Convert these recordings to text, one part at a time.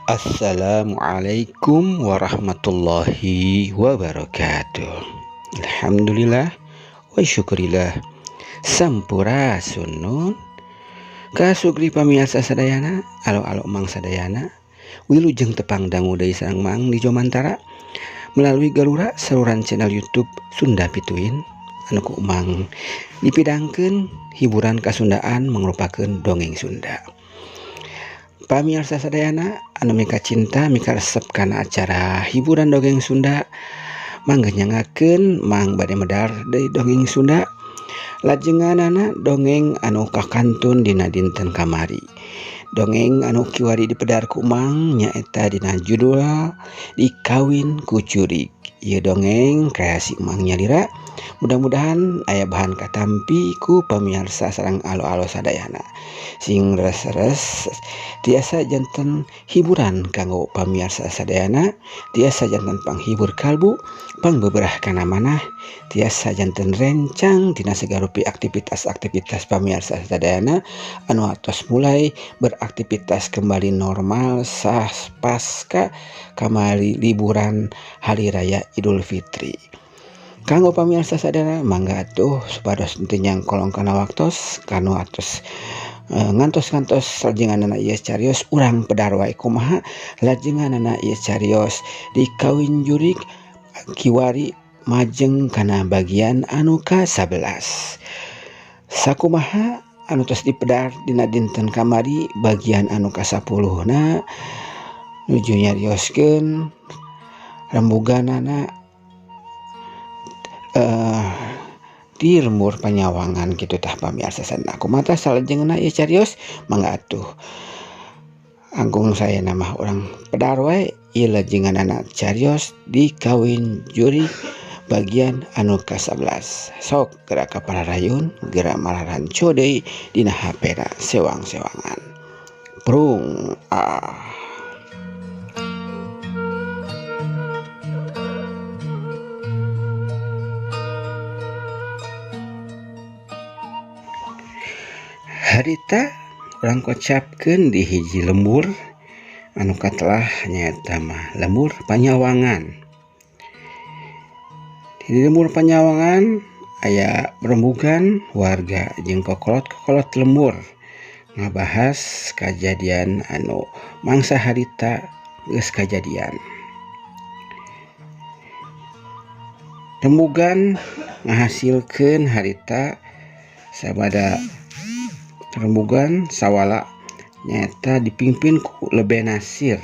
Assalamualaikum warahmatullahi wabarakatuh. Alhamdulillah wa syukurillah sampurasun kasugri pamiarsa sadayana alo mang sadayana wilujeng tepang dangu deui sareng mang di Jomantara melalui Galura saluran channel YouTube Sunda Pituin anu ku mang dipidangkeun hiburan kasundaan mangrupakeun dongeng Sunda. Pamirsa sadayana anu mika cinta mika resep kana acara hiburan dongeng Sunda mangga nyangakeun mang bade medar deui dongeng Sunda lajenganana dongeng anu kakantun dina dinten kamari. Dongeng anu kiwari dipedar ku mang nyaeta dina judul Dikawin ku Curig. Ieu dongeng kreasi mang nyalira. Mudah-mudahan aya bahan katampi ku pamirsa sareng alo-alo sadayana. Sing res-res tiasa janten hiburan kanggo pamirsa sadayana, tiasa janten panghibur kalbu, pangbeberah kana manah, tiasa janten rencang dina sagarupi aktivitas-aktivitas pamirsa sadayana anu atos mulai beraktivitas kembali normal sah pasca kamari liburan hari raya Idul Fitri. Kanggo pamirsa sadayana mangga atuh supados teu nyangkolong kana waktos kanu atos ngantos-ngantos lajenganana ieu carios urang pedar wae kumaha lajenganana ieu carios Dikawin Jurig kiwari majeng kana bagian anu ka-11. Sakumaha anu tos dipedar dina dinten kamari bagian anu ka-10 na nuju nyarioskeun rembuganana di lembur panyawangan kitu tah pamirsa sadayana. Kumaha salajengna ieu carios mangga atuh anggung saya nama orang pedar wae ieu lajenganana carios Dikawin Jurig bagian anu ka-11. Sok geura kapararayun geura mararanco deui dina HP-na sewang-sewangan. Prung harita urang kocapkeun di hiji lembur anu katelah nyaeta mah lembur panyawangan. Di lembur panyawangan aya rembugan warga jeung kokolot-kokolot lembur ngabahas kajadian anu mangsa harita geus kajadian. Rembugan ngahasilkeun harita sabada rembugan sawala nyaeta dipimpin ku Lebe Nasir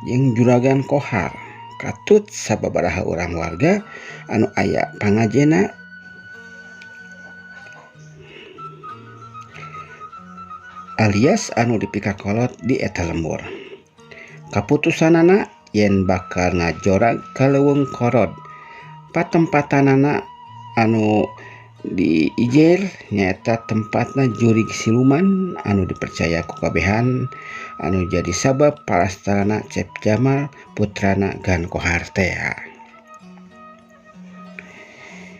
jeung Juragan Kohar katut sababaraha urang warga anu aya pangajena alias anu dipikakolot di eta lembur. Kaputusanana yen bakal ngajorag ka Leuweung Korod. Patempatanana anu di Ijer nyaeta tempatna jurig siluman anu dipercaya ku kabehan anu jadi sabab palastarana Cep Jamal putrana Gan Kohar teh.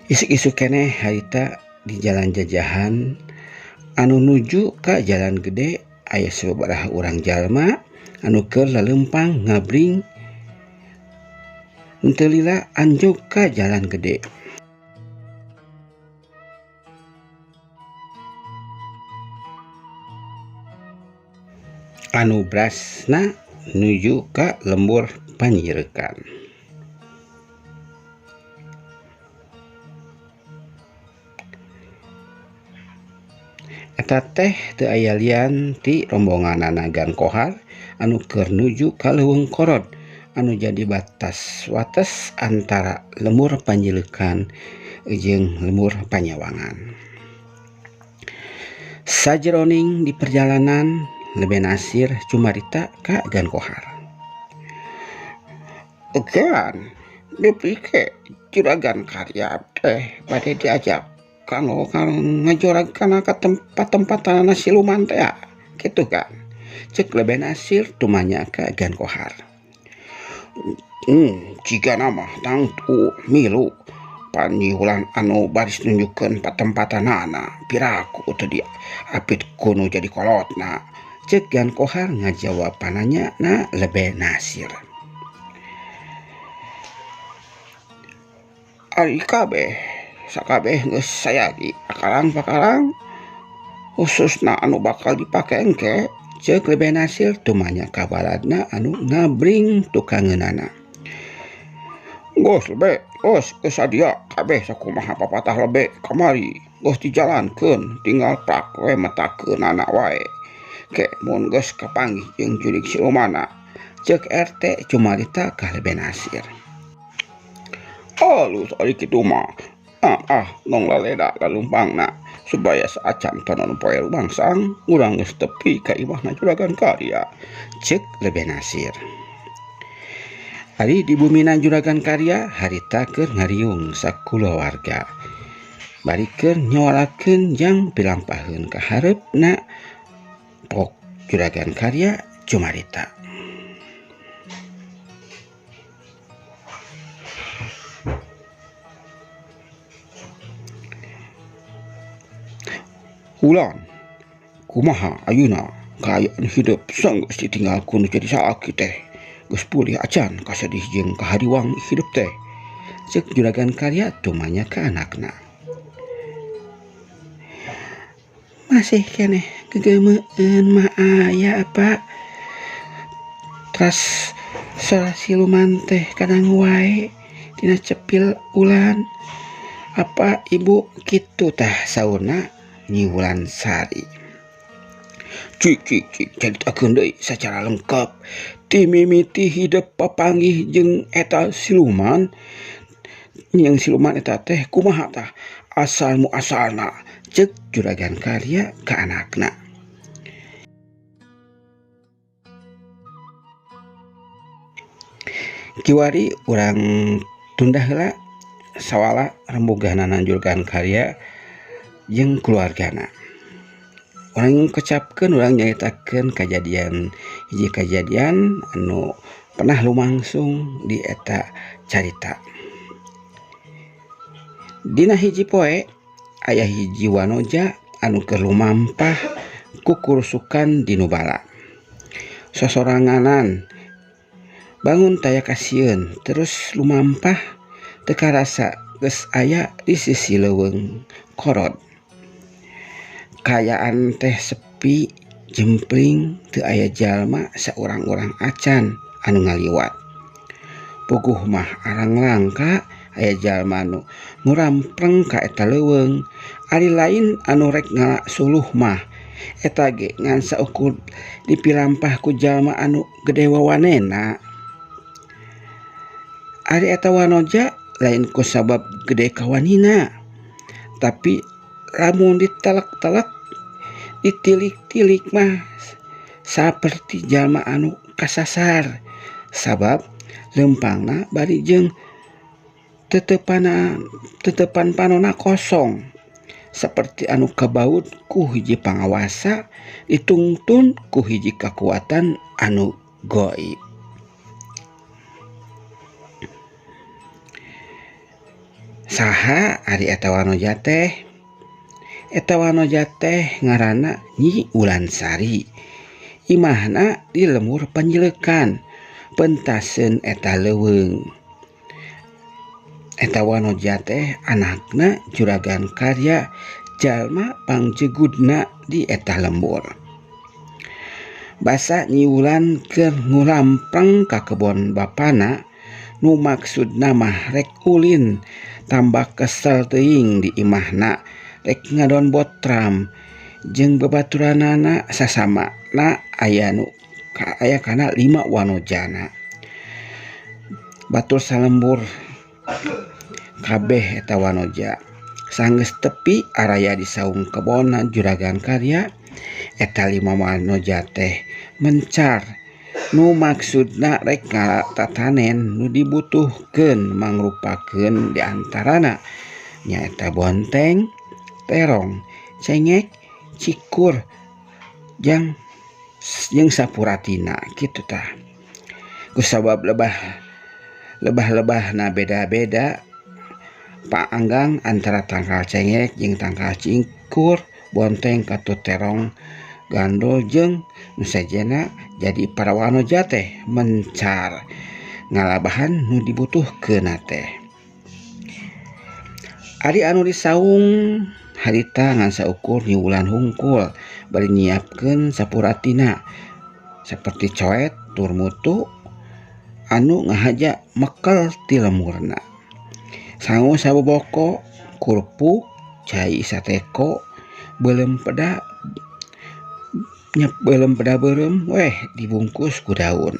Isuk-isuk keneh harita di jalan jajahan anu nuju ka Jalan Gede aya sababaraha urang jalma anu keur laleumpang ngabring henteu lila anjog ka Jalan Gede. Anu brasna nuju ka lembur panyireukan. Eta teh teu aya lian ti rombonganana Gan Kohar anu keur nuju ka Leuweung Korod anu jadi batas wates antara lembur panyileukan jeung lembur panyawangan. Sajeroning di perjalanan Lebe Nasir cumarita ka Gan Kohar. Gan, dipike juragan karya teh bade diajak kanggo ngajorag kana ka tempat-tempat siluman teh kitu kan. Cek Lebe Nasir tumanya ka Gan Kohar. Jika nama tangtu milu panihulan anu baris nunjukkeun patempatanana piraku teu di apit kuno jadi kolotna Cek Gan Kohar ngajawab pananya na Lebe Nasir. Ari kabeh sakabeh geus sayagi pakarang khususna anu bakal dipake engke, cek Lebe Nasir tumanya ka baladna anu ngabring tukangeunana. Gos Lebe, gos sadia kabeh sakumaha papatah Lebe kamari, gos dijalankeun tinggal prak we metakeunana wae. Ke mun geus kapanggih jeung jurig silumana, cek RT cumarita ka Lebe Nasir. Alus ari kitu mah. Nong laleda lalumpangna supaya saacan tanon poe rumangsang urang geus tepi ka imahna Juragan Karya, cek Lebe Nasir. Ari di bumina Juragan Karya harita keur ngariung sakulawarga. Bari keur nyawarakeun jang pilampaheun ka hareupna pok Juragan Karya cumarita. Ulan, kumaha ayeuna kaayaan hidup sanggeus ditinggalkeun nu jadi saaki teh. Geus pulih acan kasedih jeung kahariwang hidup teh, cek Juragan Karya tumanya ka anakna. Masih keneh gegeumeueun mah aya apa. Tras salah siluman teh kadang wae dina cepil Ulan. Apa ibu kitu tah saurna Nyi Wulansari. Cik caritakeun deui sacara lengkap ti mimiti hidup papanggih jeung eta siluman. Yang siluman eta teh kumaha tah asal muasalna, cek Juragan Karya ka anakna. Kiwari urang tunda heula sawala rembuganan Juragan Karya jeung keluargana. Urang kecapkeun, urang nyaritakeun hiji kajadian anu pernah lumangsung di eta carita. Dina hiji poe aya hiji wanoja anu keur lumampah ku kurusukan di Nubala. Sosoranganan bangun taya kasieun terus lumampah teu karasa geus aya di sisi leuweung Korod. Kayaan teh sepi jempling, teu aya jalma saurang-urang acan anu ngaliwat. Puguh mah arang langka aya jalma anu ngurampreng ka eta leuweung. Ari lain anu rek ngasuluh mah eta ge ngan saukur dipilampah ku jalma anu gede wawanena. Ari eta wanoja lain ku sabab gede kawanina, tapi lamun ditelek-telek ditilik-tilik mah saperti jalma anu kasasar, sabab lempangna bari jeung tetepan panona kosong, seperti anu kabaud ku hiji pangawasa ditungtun ku hiji kakuatan anu goib. Saha ari eta wanoja teh? Eta wanoja teh ngaranna Nyi Wulansari. Imahna di lemur panjileukan, pentaseun eta leuweung. Eta wanoja teh anakna Juragan Karya, jalma pangjegudna di eta lembur. Basa Nyi Wulan keur ngurampreng ka kebon bapana, nu maksudna mah rek ulin tambah kesel teuing di imahna, rek ngadon botram jeung babaturanana sasamana aya kana 5 wanojana. Batur salembur kabeh eta wanoja. Sanggeus tepi araya di saung kebonna Juragan Karya, eta 5 wanoja teh mencar, nu maksudna rek ngatatanen nu dibutuhkeun mangrupakeun diantarana nyaeta bonteng, terong, cengek, cikur, jeung sapuratina kitu tah. Kusabab lebah-lebahna beda-beda paanggang antara tangkal cengek jeung tangkal cikur, bonteng katu terong, gandol jeung nusajana jadi para wanoja teh mencar ngalabahan nu dibutuhkeun teh. Ari anu disaung harita ngan saukur nyiulan hungkul bari nyiapkeun sapuratina seperti coet tur mutu anu ngahaja mekel ti lemurna. Sangu saboboko kurupuk cai sateko belem peda berem weh dibungkus ku daun.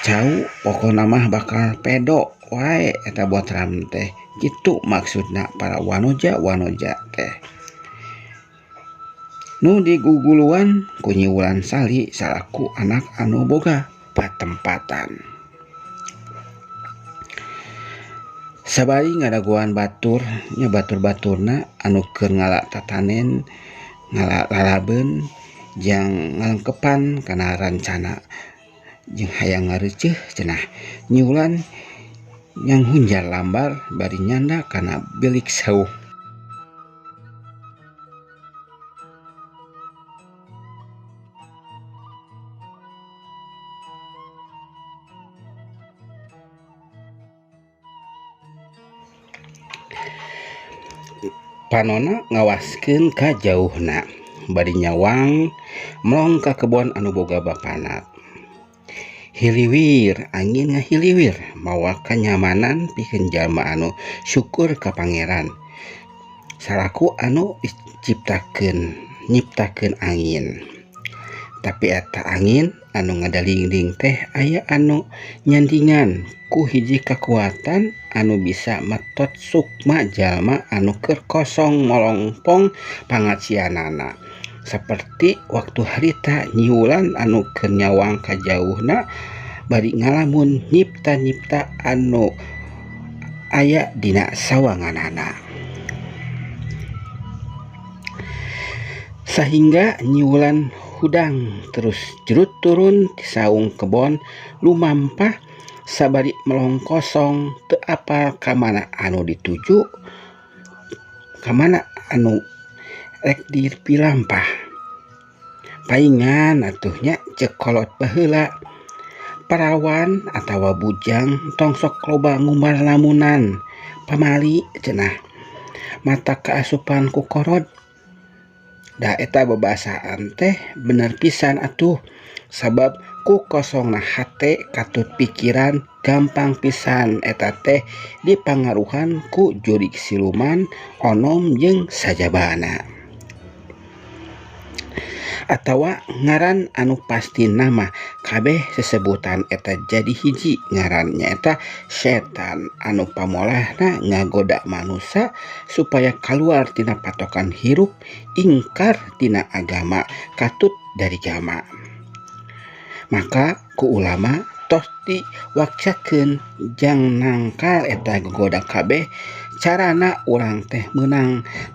Cau pokona mah bakal pedo wae eta buat ram teh. Kitu maksudna para wanoja teh. Nu diguguluan ku nyiulan sali salaku anak anu boga patempatan. Sabari ngadaguan batur nya batur-baturna anu keur ngala tatanen ngala lalabeun jang ngalengkepan kana rancana jeung hayang ngareuceuh cenah nyiulan yang hunjar lambar bari nyanda kana bilik sauh. Panona ngawaskeun ka jauhna bari nyawang melong ka kebon anu boga bapana. Hiliwir angin ngahiliwir mawa kanyamanan pikeun jalma anu syukur ka pangeran salaku anu nyiptakeun angin. Tapi eta angin anu ngadalingding teh aya anu nyandingan ku hiji kekuatan anu bisa metot sukma jalma anu keur kosong molongpong pangacianana. Seperti waktu harita nyiulan anu keur nyawang ka jauhna bari ngalamun nyipta-nyipta anu aya dina sawanganana. Sehingga nyiulan hudang terus jerut turun di saung kebon lumampah sabari melong kosong teu apal ka mana anu dituju ka mana anu rek dipilampah. Paingan atuhnya cek kolot baheula parawan atawa bujang tong sok loba ngumbar lamunan pamali cenah mata kaasupan ku korod. Da eta babasaan teh bener pisan atuh sabab ku kosongna hate katut pikiran gampang pisan eta teh dipangaruhan ku jurik siluman onom jeung sajabana. Atawa ngaran anu pasti nama kabeh sesebutan eta jadi hiji ngaran nyaeta setan anu pamolahna ngagoda manusia supaya keluar tina patokan hirup ingkar tina agama katut dari jama. Maka ku ulama tos diwaksakeun jang nangkal eta goda kabeh carana urang teh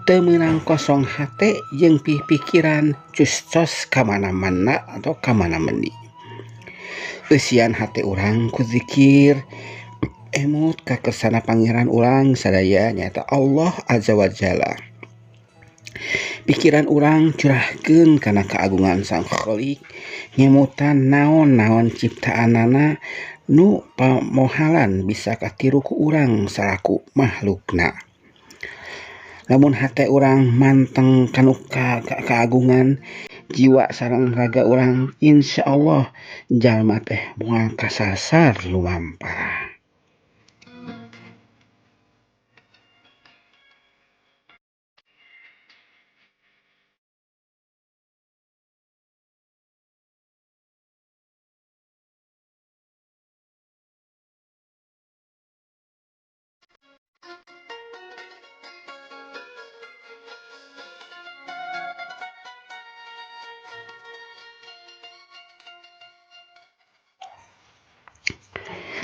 teu meunang kosong hate jeung pikiran custos ka mana-mana atau ka mana-mani. Eusian hate urang ku zikir emut ka kersana pangeran urang sadaya nyaeta Allah Azza wa Jalla. Pikiran urang curahkeun kana keagungan Sang Khalik nyemutan naon-naon ciptaanana nu pamohalan bisa katiru ku urang salaku makhlukna. Lamun hate urang manteng kanu keagungan jiwa sareng raga urang insyaallah jalma teh moal kasasar lumampah.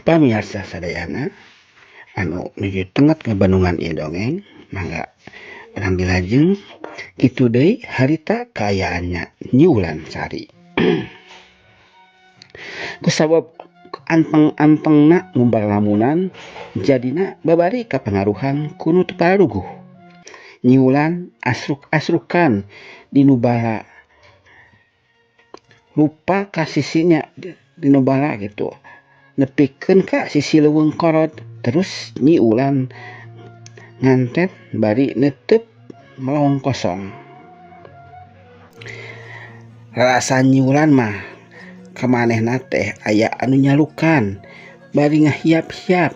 Pamirsa sadayana anu nuju tenget ke Bandungan ieu dongeng mangga urang dilajeng kitu deui harita kaayaannya nyiulan sari. Kusabab anteng-antengna ngumbar lamunan jadina babari kapangaruhan ku nu teu pararuguh. Nyiulan asruk-asrukan di nu bala lupa ka sisinya dina bala gitu nepikeun ka sisi leuweung korod terus nyi ulan ngantet bari neuteup melong kosong. Rasa nyi ulan mah kamanehna teh aya anu nyalukan bari ngahiap-hiap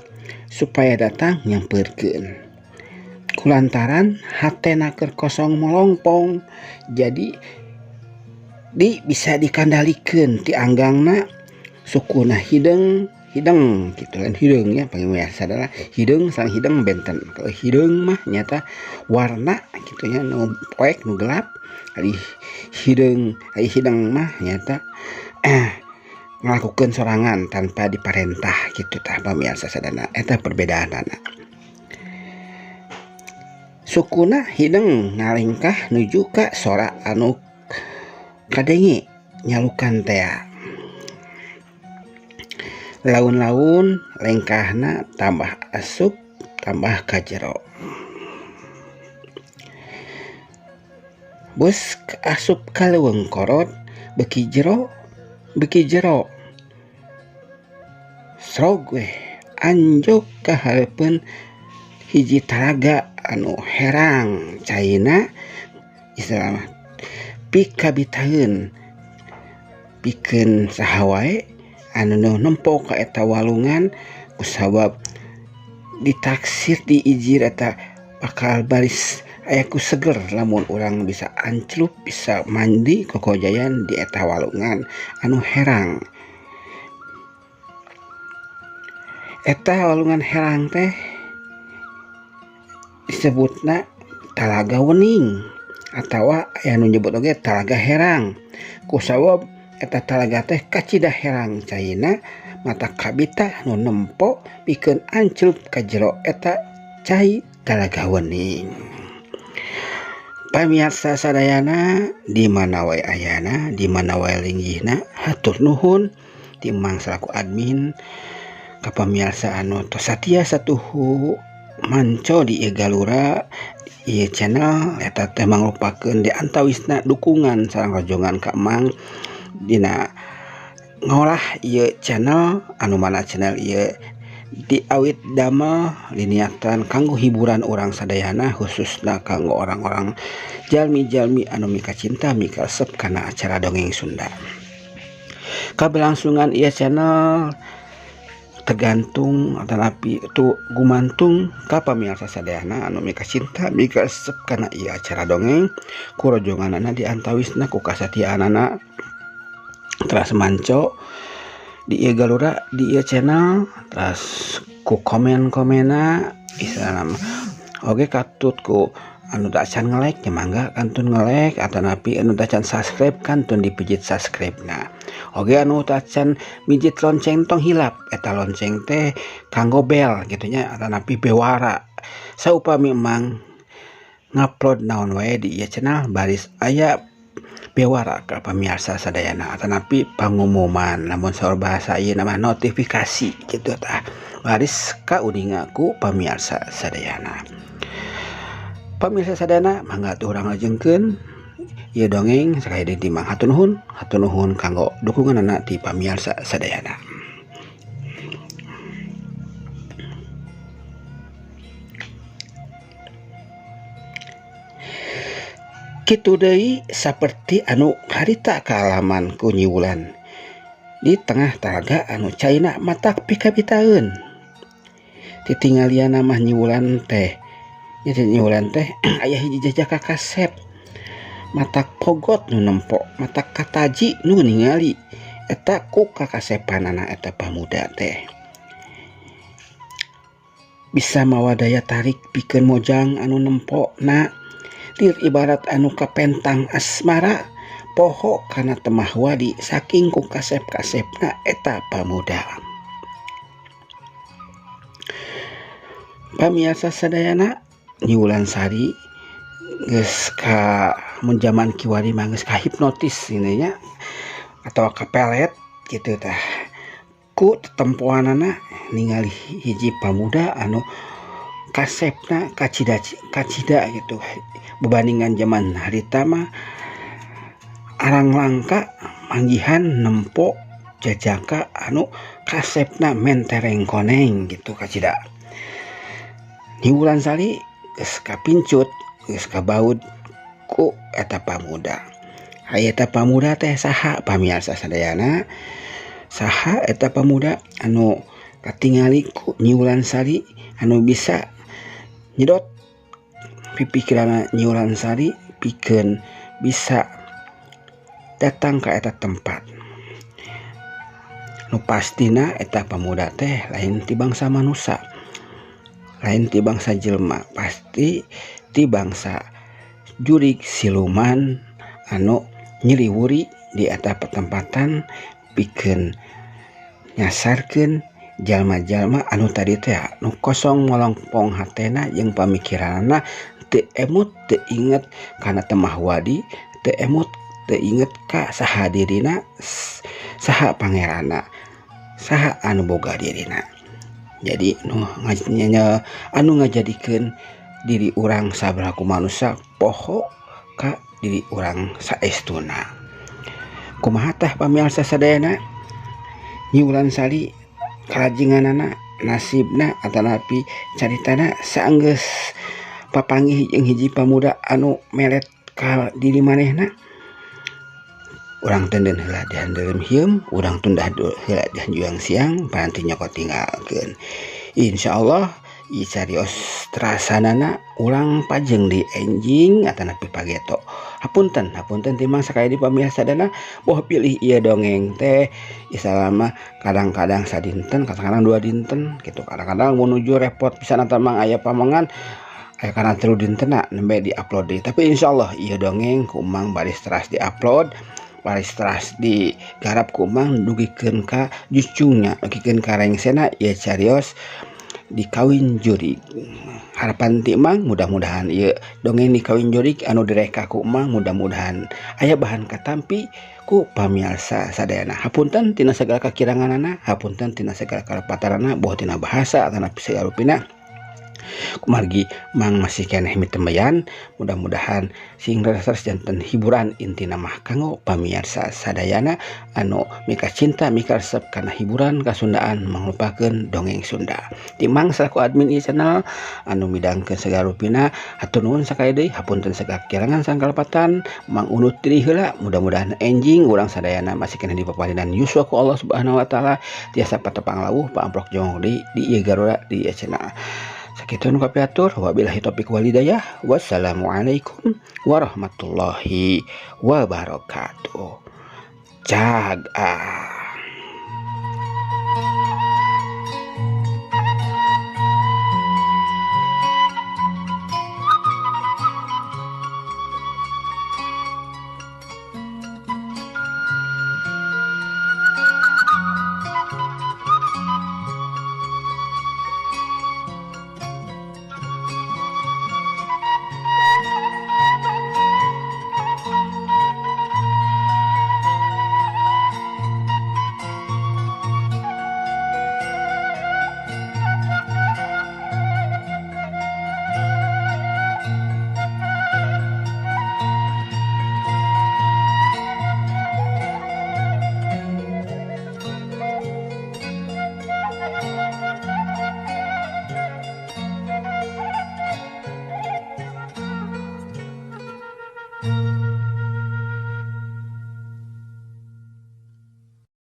supaya datang nyampeurkeun. Kulantaran hatena keur kosong melongpong jadi bisa dikandalikeun ti anggangna sukuna hideng gitu kan hideung ya biasa adalah hideung sareng hideung benten. Kalau hideung mah nyata warna gitu nya nu poek nu gelap ari hideng mah nyata ngelakukeun sorangan tanpa diparentah gitu tah pamirsa sadana eta perbedaanana. Sukuna hideng ngalingkah nuju ka sora anu kadenge nyalukan teh. Laun-laun lengkahna tambah asup tambah kajero. Bus asup ka leuweung korod beki jero srog we anjok ka hareupeun hiji talaga anu herang caina istilahna pikabitaheun pikeun saha wae anu nempo ka eta walungan kusabab ditaksir diijir eta bakal baris aya ku seger lamun urang bisa anclup bisa mandi kokojayan di eta walungan anu herang. Eta walungan herang teh disebutna talaga wening atawa aya nu nyebut oge talaga herang kusabab eta talaga teh kacida herang caina mata kabita nu nempo pikeun anclup ka jero eta cai talaga wening. Pamirsa sadayana di mana wae ayana di mana wae linggihna hatur nuhun ti Mang selaku admin ka pamirsa anu tos satia satuhu manco di Galura ieu channel eta teh mangrupakeun di antawisna dukungan sareng rojongan ka Mang dina ngolah ieu channel anu mana channel ieu diawit damel diniatan kanggo hiburan orang sadayana khususna kanggo orang-orang jalmi-jalmi anu mika cinta mika resep kana acara dongeng Sunda. Kaberlangsungan ieu channel tergantung tetapi itu gumantung ka pamirsa sadayana anu mika cinta mika resep kana ieu acara dongeng ku rojonganana diantawisna ku kasatiaanana teras manco di ieu Galura di ieu channel teras ku komen-komena istilahna oge katut ku anu da can nge-like nya mangga kantun nge-like atanapi anu da can subscribe kantun dipijit subscribe-na. Oge anu da can mijit lonceng tong hilap eta lonceng teh kanggo bel gitu nya atanapi bewara saupami Mang ngupload naon wae di ieu channel baris aya bewara ka pamirsa sadayana atanapi pangumuman namun saur bahasa ieu nama notifikasi gitu tah baris kauninga ku pamirsa sadayana. Pamirsa sadayana mangga atuh urang lajengkeun ieu dongeng sakaya di Mang hatur nuhun kanggo dukunganna ti pamirsa sadayana. Kitu deui saperti anu harita kaalaman ku Nyi Wulan di tengah talaga anu caina matak pikabitaeun. Titinggaliana mah Nyi Wulan teh aya hiji jajaka kasep matak pogot nu nempo matak kataji nu ningali eta ku kakasepanana eta pamuda teh bisa mawa daya tarik pikeun mojang anu nempona lir ibarat anu kapentang asmara poho kana temah wadi saking ku kasep-kasepna eta pamuda. Pamirsa sadayana Nyi Wulan Sari geus ka mun zaman kiwari mah geus ka hipnotis ini nya atau kapelet gitu tah ku tempoanana ningali hiji pamuda anu kasepna kacida gitu. Berbandingan zaman harita mah arang langka manggihan nempo jajaka anu kasepna mentereng koneng gitu kacida. Niulan sali geus kapincut geus kabaud ku eta pamuda. Aya eta pamuda teh saha pamirsa sadayana? Saha eta pamuda anu katingali ku Niulan Sari anu bisa nyedot pipikiran Niulan Sari pikeun bisa datang ke eta tempat. Nu pastina eta pamuda teh lain ti bangsa manusia, lain ti bangsa jelema, pasti ti bangsa jurig siluman anu nyeliwuri di eta pertempatan pikeun nyasarkeun jalma-jalma anu tadi teh nu kosong molongpong hatena jeung pamikiranna teu emut teu inget kana temah wadi, teu emut teu inget ka saha dirina, saha pangeranna, saha anu boga dirina. Jadi anu ngajadikeun diri urang sabaraha manusia poho ka diri urang saestuna. Kumaha tah pamirsa sadayana? Niulan Sari kalajenganana nasibna atanapi caritana saenggeus papanggih jeung hiji pamuda anu melet ka diri manehna. Urang tenden heula di handeureuh hieum, urang tundah heula di hanjuang siang, paranti nyokot tinggalkeun. Insyaallah ieu carios trasanana urang pajeng di enjing atanapi pageto. Hapunten timang sakaya di pamirsa sadana boh pilih ieu dongeng teh isalama kadang-kadang sadinten, kadang-kadang 2 dinten gitu. Kadang-kadang menuju repot pisan tamang aya pamangan aya kana 3 dintena nembe di-upload deui. Tapi insyaallah ieu dongeng ku Mang baris teras di-upload, baris teras digarap ku Mang dugikeun ka jucungnya, dugikeun ka rengsena ieu carios dikawin jurig. Harapan ti Mang mudah-mudahan ieu dongeng dikawin jurig anu direka ku Mang mudah-mudahan aya bahan katampi ku pamirsa sadayana. Hapunten tina sagala kakiranganana, hapunten tina sagala kalapatarana, boh tina bahasa atanapi sagarupina. Kumargi Mang masih keneh mitembayan, mudah-mudahan sing raos janten hiburan intina mah kanggo pamirsa sadayana anu mika cinta mika resep kana hiburan kasundaan manglupakeun dongeng Sunda. Ti Mang selaku admin ieu channel anu midangkeun sagarupina hatur nuhun sakali deui, hapunten sagala kirangan sareng kalepatan. Mang unut diri heula, mudah-mudahan enjing urang sadayana masih keneh dipaparinan yuswa ku Allah Subhanahu wa taala, tiasa patepang lawuh paamprok jong di ieu garura di ieu channel. Sakitu nu kapiatur, wabillahi taufik wal hidayah. Wassalamualaikum warahmatullahi wabarakatuh. Jaga.